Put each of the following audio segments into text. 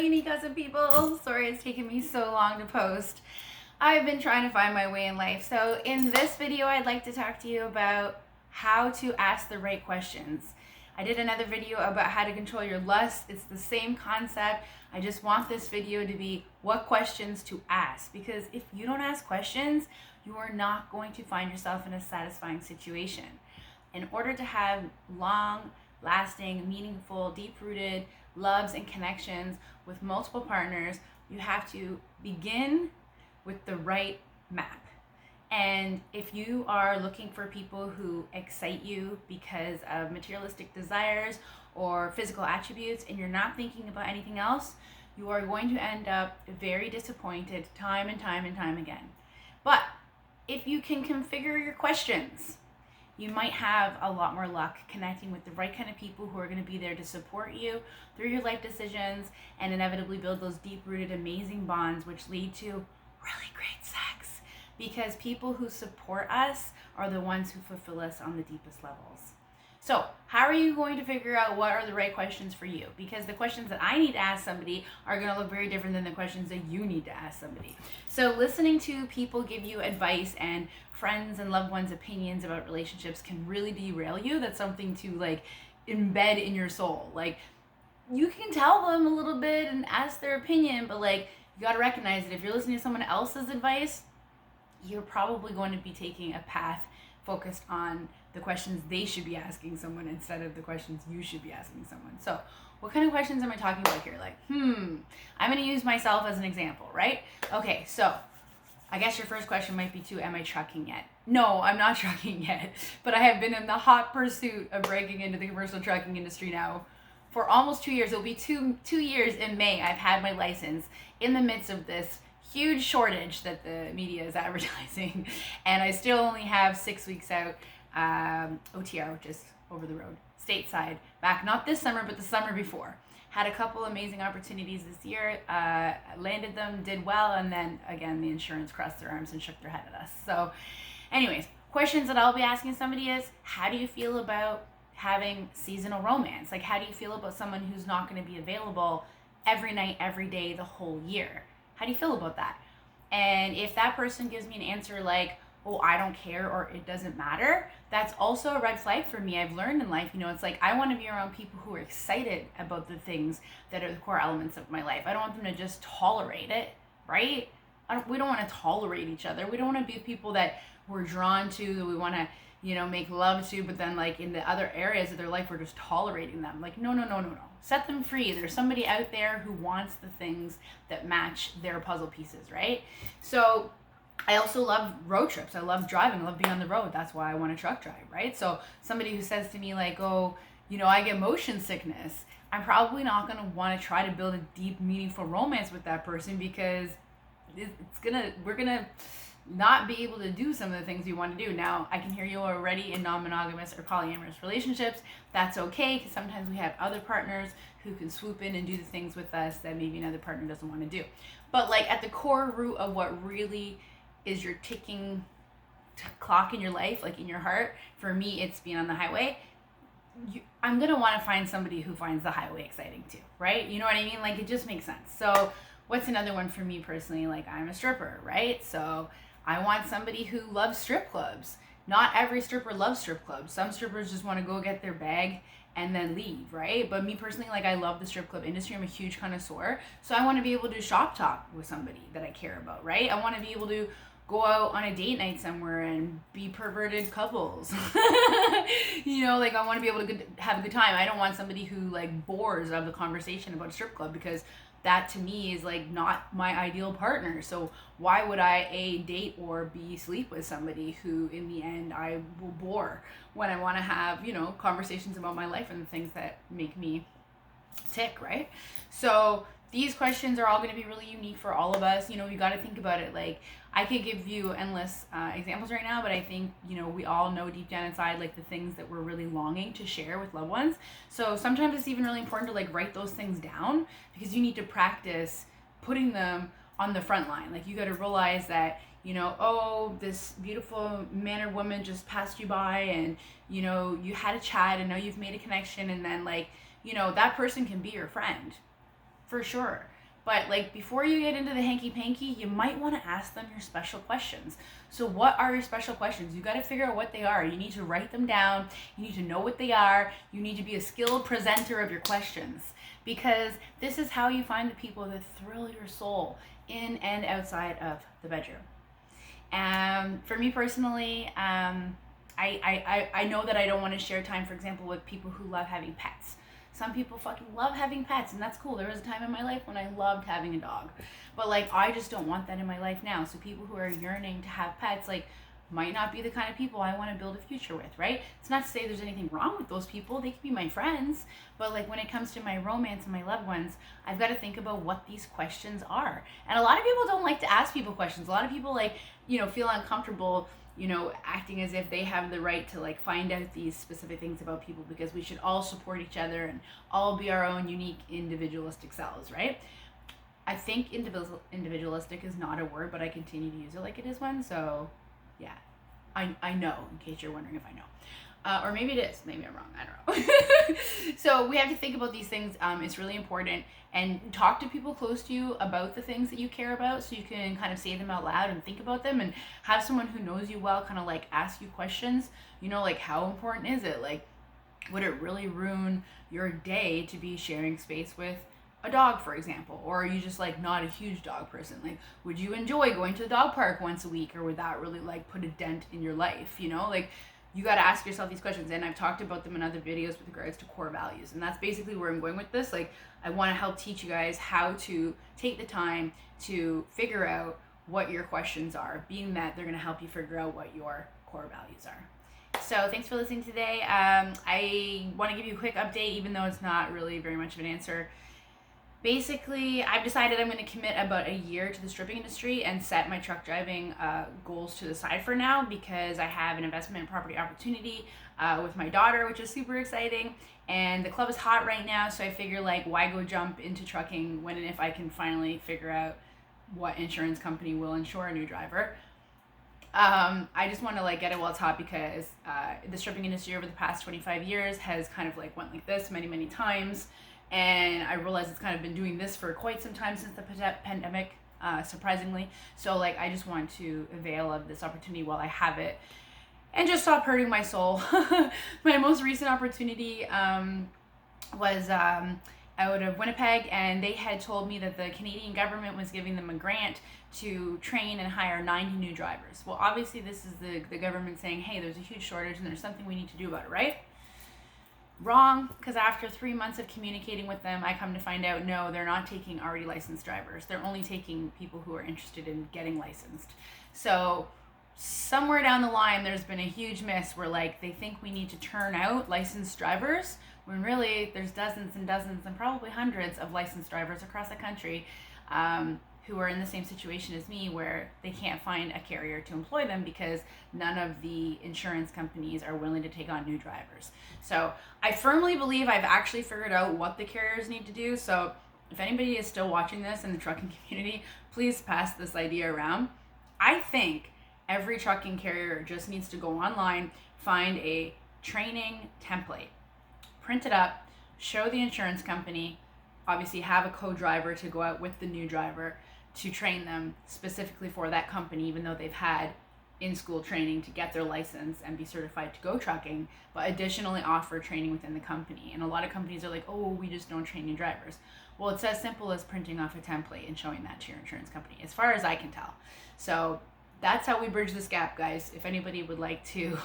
unique, awesome people. Sorry it's taken me so long to post. I've been trying to find my way in life. So in this video, I'd like to talk to you about how to ask the right questions. I did another video about how to control your lust. It's the same concept. I just want this video to be what questions to ask, because if you don't ask questions, you are not going to find yourself in a satisfying situation. In order to have long, lasting, meaningful, deep-rooted loves and connections with multiple partners, you have to begin with the right map. And if you are looking for people who excite you because of materialistic desires or physical attributes, and you're not thinking about anything else, you are going to end up very disappointed time and time and time again. But if you can configure your questions, you might have a lot more luck connecting with the right kind of people who are going to be there to support you through your life decisions and inevitably build those deep-rooted, amazing bonds which lead to really great sex. Because people who support us are the ones who fulfill us on the deepest levels. So how are you going to figure out what are the right questions for you? Because the questions that I need to ask somebody are going to look very different than the questions that you need to ask somebody. So listening to people give you advice and friends and loved ones' opinions about relationships can really derail you. That's something to embed in your soul. You can tell them a little bit and ask their opinion, but you got to recognize that if you're listening to someone else's advice, you're probably going to be taking a path focused on the questions they should be asking someone instead of the questions you should be asking someone. So what kind of questions am I talking about here? I'm going to use myself as an example, right? Okay, so I guess your first question might be am I trucking yet? No, I'm not trucking yet, but I have been in the hot pursuit of breaking into the commercial trucking industry now for almost 2 years. It'll be two years in May. I've had my license in the midst of this huge shortage that the media is advertising, and I still only have 6 weeks out, OTR, just over the road, stateside, back not this summer but the summer before. Had a couple amazing opportunities this year, landed them, did well, and then again the insurance crossed their arms and shook their head at us. So anyways, questions that I'll be asking somebody is, how do you feel about having seasonal romance? How do you feel about someone who's not going to be available every night, every day, the whole year? How do you feel about that? And if that person gives me an answer oh, I don't care, or it doesn't matter, that's also a red flag for me. I've learned in life, it's I want to be around people who are excited about the things that are the core elements of my life. I don't want them to just tolerate it, right? We don't want to tolerate each other. We don't want to be people that we're drawn to, that we want to, make love to, but then in the other areas of their life, we're just tolerating them. No. Set them free. There's somebody out there who wants the things that match their puzzle pieces, right? So I also love road trips. I love driving. I love being on the road. That's why I want to truck drive, right? So somebody who says to me oh, I get motion sickness, I'm probably not going to want to try to build a deep, meaningful romance with that person, because we're going to not be able to do some of the things you want to do. Now, I can hear you already in non-monogamous or polyamorous relationships. That's okay, because sometimes we have other partners who can swoop in and do the things with us that maybe another partner doesn't want to do. But at the core root of what really is your ticking clock in your life, in your heart, for me, it's being on the highway. I'm going to want to find somebody who finds the highway exciting too, right? You know what I mean? It just makes sense. So what's another one for me personally? I'm a stripper, right? So I want somebody who loves strip clubs. Not every stripper loves strip clubs. Some strippers just want to go get their bag and then leave, right? But me personally, I love the strip club industry. I'm a huge connoisseur. So I want to be able to shop talk with somebody that I care about, right? I want to be able to go out on a date night somewhere and be perverted couples. I want to be able to have a good time. I don't want somebody who bores of the conversation about a strip club, because that to me is not my ideal partner. So why would I date or sleep with somebody who in the end I will bore, when I want to have conversations about my life and the things that make me tick, right? So these questions are all going to be really unique for all of us. You got to think about it. I could give you endless examples right now, but I think, we all know deep down inside, the things that we're really longing to share with loved ones. So sometimes it's even really important to write those things down, because you need to practice putting them on the front line. You got to realize that, oh, this beautiful man or woman just passed you by, and, you had a chat, and now you've made a connection, and then that person can be your friend. for sure. But like before you get into the hanky panky, you might want to ask them your special questions. So what are your special questions? You got to figure out what they are. You need to write them down. You need to know what they are. You need to be a skilled presenter of your questions, because this is how you find the people that thrill your soul in and outside of the bedroom. For me personally, I know that I don't want to share time, for example, with people who love having pets. Some people fucking love having pets, and that's cool. There was a time in my life when I loved having a dog. But like, I just don't want that in my life now. So people who are yearning to have pets, like, might not be the kind of people I want to build a future with, right? It's not to say there's anything wrong with those people. They could be my friends. But like, when it comes to my romance and my loved ones, I've got to think about what these questions are. And a lot of people don't like to ask people questions. A lot of people, like, feel uncomfortable, acting as if they have the right to like find out these specific things about people, because we should all support each other and all be our own unique individualistic selves, right? I think individualistic is not a word, but I continue to use it like it is one. So yeah, I know, in case you're wondering if I know. Or maybe it is. Maybe I'm wrong. I don't know. So we have to think about these things. It's really important. And talk to people close to you about the things that you care about, so you can kind of say them out loud and think about them, and have someone who knows you well kind of like ask you questions. Like, how important is it? Like, would it really ruin your day to be sharing space with a dog, for example? Or are you just like not a huge dog person? Like, would you enjoy going to the dog park once a week, or would that really like put a dent in your life? Like, you got to ask yourself these questions. And I've talked about them in other videos with regards to core values, and that's basically where I'm going with this. Like, I want to help teach you guys how to take the time to figure out what your questions are, being that they're going to help you figure out what your core values are. So thanks for listening today. I want to give you a quick update, even though it's not really very much of an answer. Basically, I've decided I'm going to commit about a year to the stripping industry and set my truck driving goals to the side for now, because I have an investment property opportunity with my daughter, which is super exciting. And the club is hot right now, so I figure, like, why go jump into trucking when and if I can finally figure out what insurance company will insure a new driver. I just want to like get it while it's hot, because the stripping industry over the past 25 years has kind of like went like this many times. And I realize it's kind of been doing this for quite some time since the pandemic, surprisingly. So like, I just want to avail of this opportunity while I have it, and just stop hurting my soul. My most recent opportunity was out of Winnipeg, and they had told me that the Canadian government was giving them a grant to train and hire 90 new drivers. Well, obviously this is the government saying, hey, there's a huge shortage and there's something we need to do about it, right? Wrong, because after 3 months of communicating with them, I come to find out, no, they're not taking already licensed drivers. They're only taking people who are interested in getting licensed. So somewhere down the line, there's been a huge miss where like they think we need to turn out licensed drivers, when really there's dozens and dozens and probably hundreds of licensed drivers across the country who are in the same situation as me, where they can't find a carrier to employ them because none of the insurance companies are willing to take on new drivers. So I firmly believe I've actually figured out what the carriers need to do. So if anybody is still watching this in the trucking community, please pass this idea around. I think every trucking carrier just needs to go online, find a training template, print it up, show the insurance company, obviously have a co-driver to go out with the new driver to train them specifically for that company, even though they've had in-school training to get their license and be certified to go trucking, but additionally offer training within the company. And a lot of companies are like, oh, we just don't train new drivers. Well, it's as simple as printing off a template and showing that to your insurance company, as far as I can tell. So that's how we bridge this gap, guys. If anybody would like to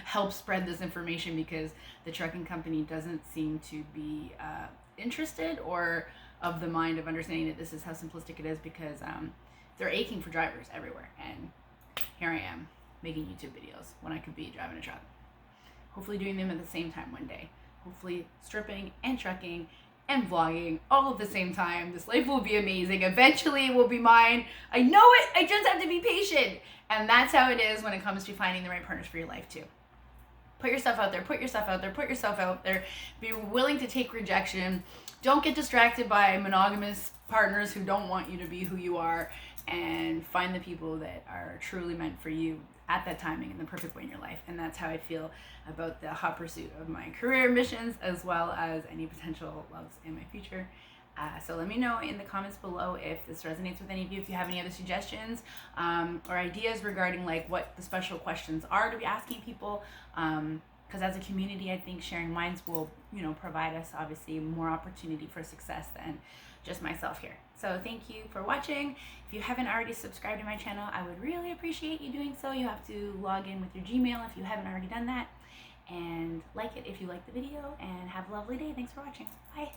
help spread this information, because the trucking company doesn't seem to be interested or of the mind of understanding that this is how simplistic it is, because they're aching for drivers everywhere. And here I am making YouTube videos when I could be driving a truck. Hopefully doing them at the same time one day. Hopefully stripping and trucking and vlogging all at the same time. This life will be amazing. Eventually it will be mine. I know it. I just have to be patient. And that's how it is when it comes to finding the right partners for your life too. Put yourself out there, put yourself out there, put yourself out there. Be willing to take rejection. Don't get distracted by monogamous partners who don't want you to be who you are, and find the people that are truly meant for you at that timing in the perfect way in your life. And that's how I feel about the hot pursuit of my career ambitions, as well as any potential loves in my future. So let me know in the comments below if this resonates with any of you, if you have any other suggestions or ideas regarding like what the special questions are to be asking people. Because as a community, I think sharing minds will, provide us obviously more opportunity for success than just myself here. So thank you for watching. If you haven't already subscribed to my channel, I would really appreciate you doing so. You have to log in with your Gmail if you haven't already done that, and like it if you like the video, and have a lovely day. Thanks for watching. Bye.